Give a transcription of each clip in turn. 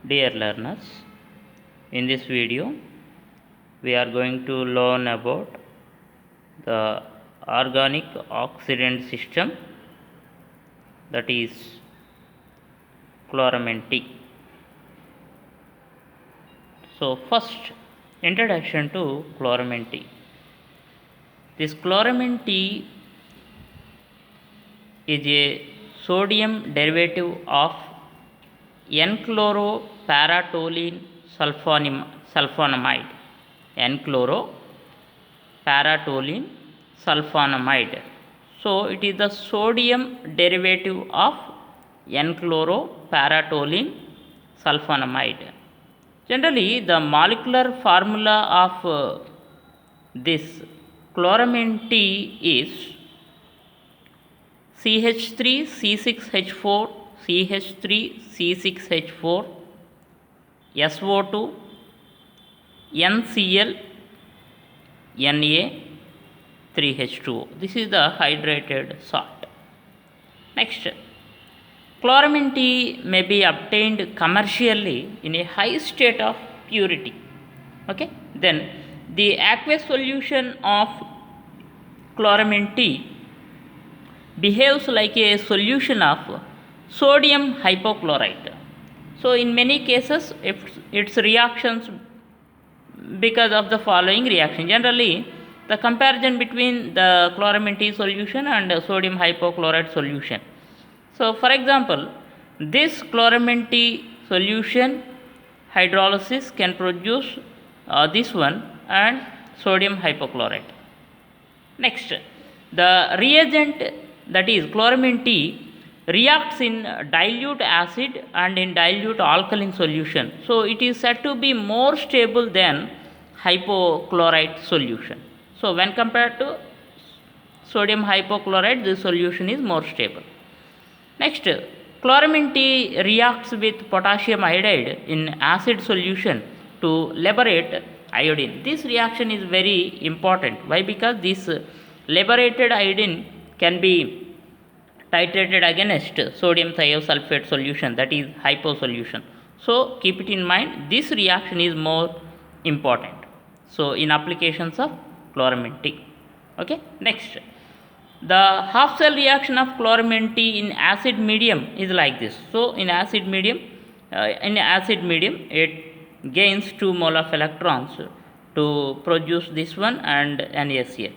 Dear learners, in this video we are going to learn about the organic oxidant system, that is chloramine. So first, introduction to chloramine. This chloramine is a sodium derivative of N-chloropyratoluene sulfonamide. N-chloropyratoluene sulfonamide. So it is the sodium derivative of N-chloropyratoluene sulfonamide. Generally, the molecular formula of this chloramine is CH3C6H4 CH3C6H4 SO2 NCl Na3H2O. This is the hydrated salt. Next, chloramine may be obtained commercially in a high state of purity. Okay, then the aqueous solution of chloramine behaves like a solution of sodium hypochlorite. So in many cases its reactions because of the following reaction. Generally, the comparison between the chloramine solution and sodium hypochlorite solution. So for example, this chloramine solution hydrolysis can produce this one and sodium hypochlorite. Next, the reagent, that is chloramine reacts in dilute acid and in dilute alkaline solution. So it is said to be more stable than hypochlorite solution. So when compared to sodium hypochlorite, this solution is more stable. Next, chloramine reacts with potassium iodide in acid solution to liberate iodine. This reaction is very important. Why? Because this liberated iodine can be titrated against sodium thiosulfate solution, that is hypo solution. So keep it in mind, this reaction is more important. So in applications of chloramine. Okay, next, the half cell reaction of chloramine in acid medium is like this. So in acid medium it gains 2 mole of electrons to produce this one and NaCl.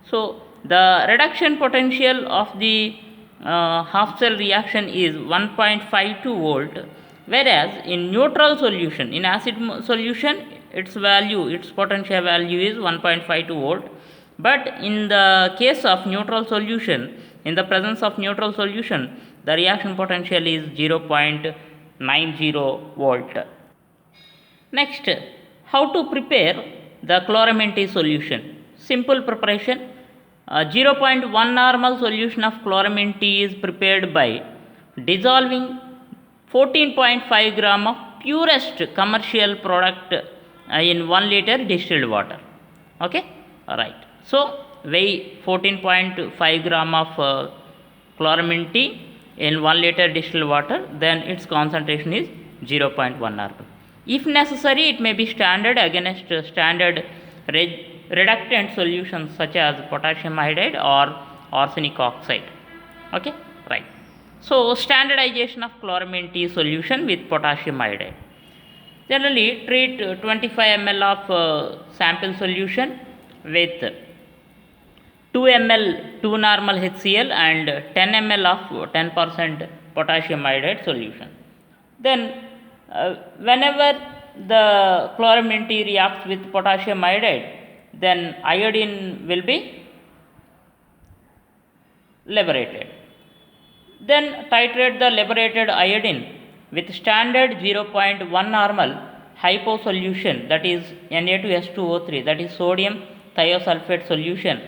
So the reduction potential of the half cell reaction is 1.52 volt, whereas in neutral solution, in acid solution, its potential value is 1.52 volt, but in the case of neutral solution, in the presence of neutral solution, the reaction potential is 0.90 volt. Next, how to prepare the chloramine solution? Simple preparation. 0.1 normal solution of chloramine is prepared by dissolving 14.5 gram of purest commercial product in 1 liter distilled water. Okay, alright. So weigh 14.5 gram of chloramine in 1 liter distilled water, then its concentration is 0.1 normal. If necessary, it may be standard against standard reductant solutions such as potassium iodide or arsenic oxide. Okay, right. So standardization of chloramine solution with potassium iodide. Generally, treat 25 ml of sample solution with 2 ml 2 normal HCl and 10 ml of 10% potassium iodide solution. Then whenever the chloramine reacts with potassium iodide, then iodine will be liberated. Then titrate the liberated iodine with standard 0.1 normal hypo solution, that is Na2S2O3, that is sodium thiosulfate solution,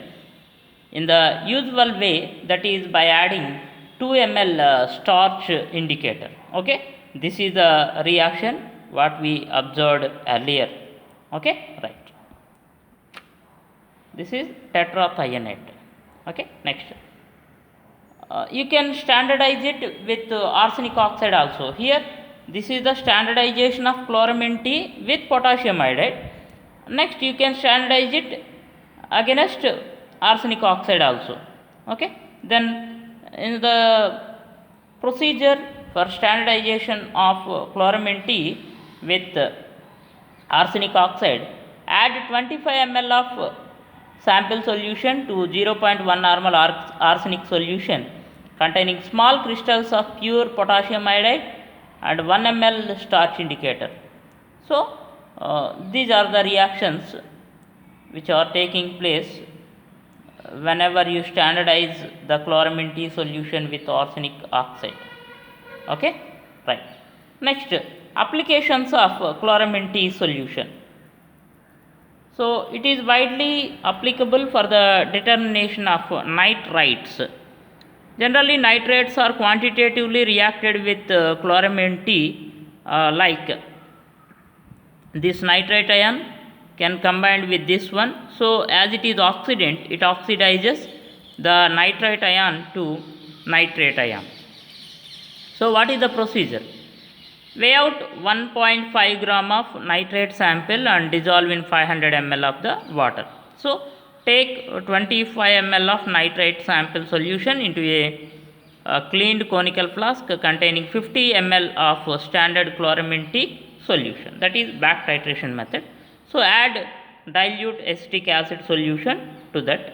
in the usual way, that is by adding 2 ml starch indicator. Okay, this is the reaction what we observed earlier. Okay, right. This is tetrathionate. Okay, next, you can standardize it with arsenic oxide also. Here this is the standardization of chloramine T with potassium iodide. Next you can standardize it against arsenic oxide also. Okay, then in the procedure for standardization of chloramine T with arsenic oxide, add 25 ml of sample solution to 0.1 normal arsenic solution containing small crystals of pure potassium iodide and 1 ml starch indicator. So, these are the reactions which are taking place whenever you standardize the chloramine T solution with arsenic oxide. Okay, right. Next, applications of chloramine T solution. So, it is widely applicable for the determination of nitrites. Generally, nitrates are quantitatively reacted with chloramine T, like this nitrite ion can combine with this one. So, as it is oxidant, it oxidizes the nitrite ion to nitrate ion. So, what is the procedure? Weigh out 1.5 gram of nitrate sample and dissolve in 500 ml of the water. So, take 25 ml of nitrate sample solution into a cleaned conical flask containing 50 ml of standard chloramine T solution, that is back titration method. So, add dilute acetic acid solution to that.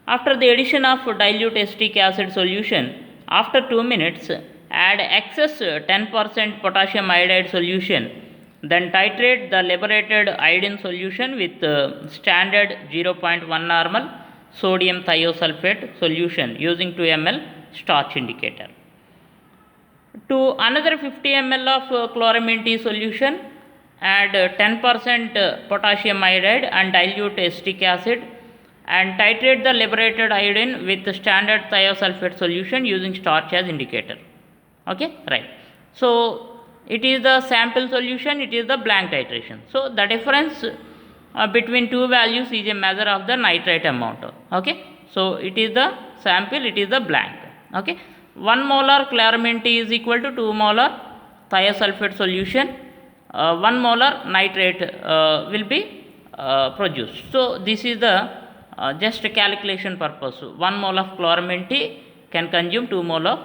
After the addition of dilute acetic acid solution, after 2 minutes, add excess 10% potassium iodide solution, then titrate the liberated iodine solution with standard 0.1 normal sodium thiosulfate solution using 2 ml starch indicator. To another 50 ml of chloramine T solution, add 10% potassium iodide and dilute acetic acid and titrate the liberated iodine with standard thiosulfate solution using starch as indicator. Okay, right. So, it is the sample solution, it is the blank titration. So, the difference between two values is a measure of the nitrite amount. Okay, so it is the sample, it is the blank. Okay, 1 molar chloramine T is equal to 2 molar thiosulfate solution. 1 molar nitrate will be produced. So, this is the just calculation purpose. 1 mole of chloramine T can consume 2 mole of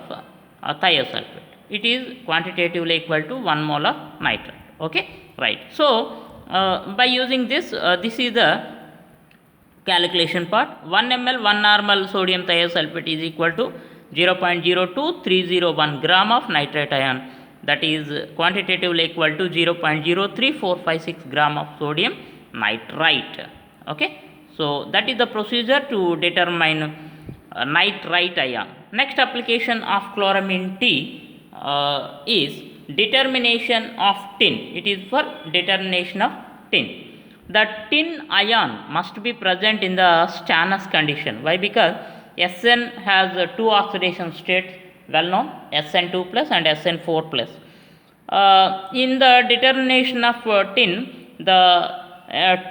thiosulfate. It is quantitatively equal to 1 mole of nitrate. Okay, right. So, by using this, this is the calculation part. 1 ml 1 normal sodium thiosulfate is equal to 0.02301 gram of nitrate ion, that is quantitatively equal to 0.03456 gram of sodium nitrite. Okay, so that is the procedure to determine nitrite ion. Next application of chloramine T is determination of tin. It is for determination of tin. The tin ion must be present in the stannous condition. Why? Because Sn has two oxidation states, well known, Sn2 plus and Sn4 plus. In the determination of tin, the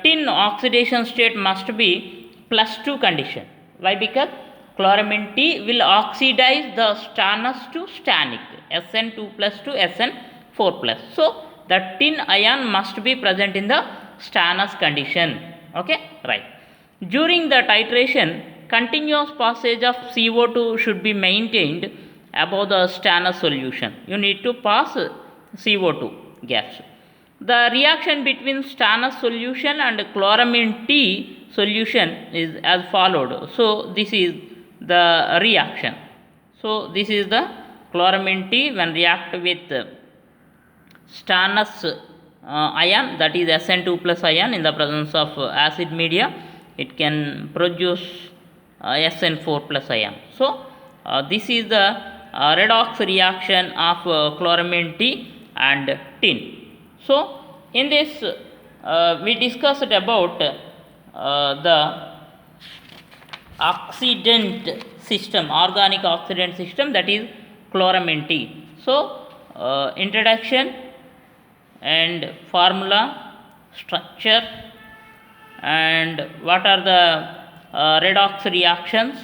tin oxidation state must be +2 condition. Why? Because chloramine T will oxidize the stannous to stannic, Sn2 plus to Sn4 plus. So, the tin ion must be present in the stannous condition. Okay, right. During the titration, continuous passage of CO2 should be maintained above the stannous solution. You need to pass CO2 gas. The reaction between stannous solution and chloramine T solution is as followed. So, this is the reaction. So, this is the chloramine T when react with stannous ion, that is Sn2 plus ion in the presence of acid media, it can produce Sn4 plus ion. So, this is the redox reaction of chloramine T and tin. So, in this we discussed about the oxidant system, organic oxidant system, that is chloramine T. So, introduction and formula, structure, and what are the redox reactions.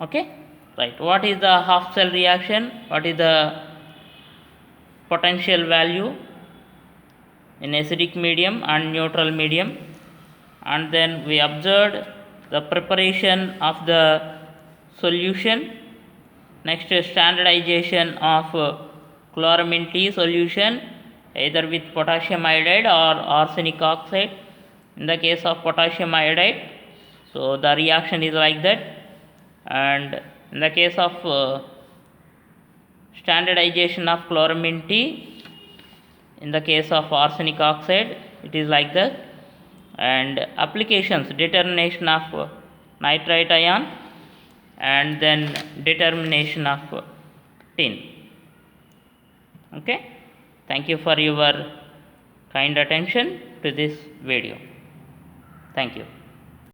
Okay, right. What is the half cell reaction? What is the potential value in acidic medium and neutral medium? And then we observed the preparation of the solution. Next, standardization of chloramine T solution either with potassium iodide or arsenic oxide. In the case of potassium iodide, so the reaction is like that, and in the case of standardization of chloramine T, in the case of arsenic oxide, it is like that. And applications, determination of nitrite ion, and then determination of tin. Okay, thank you for your kind attention to this video. Thank you.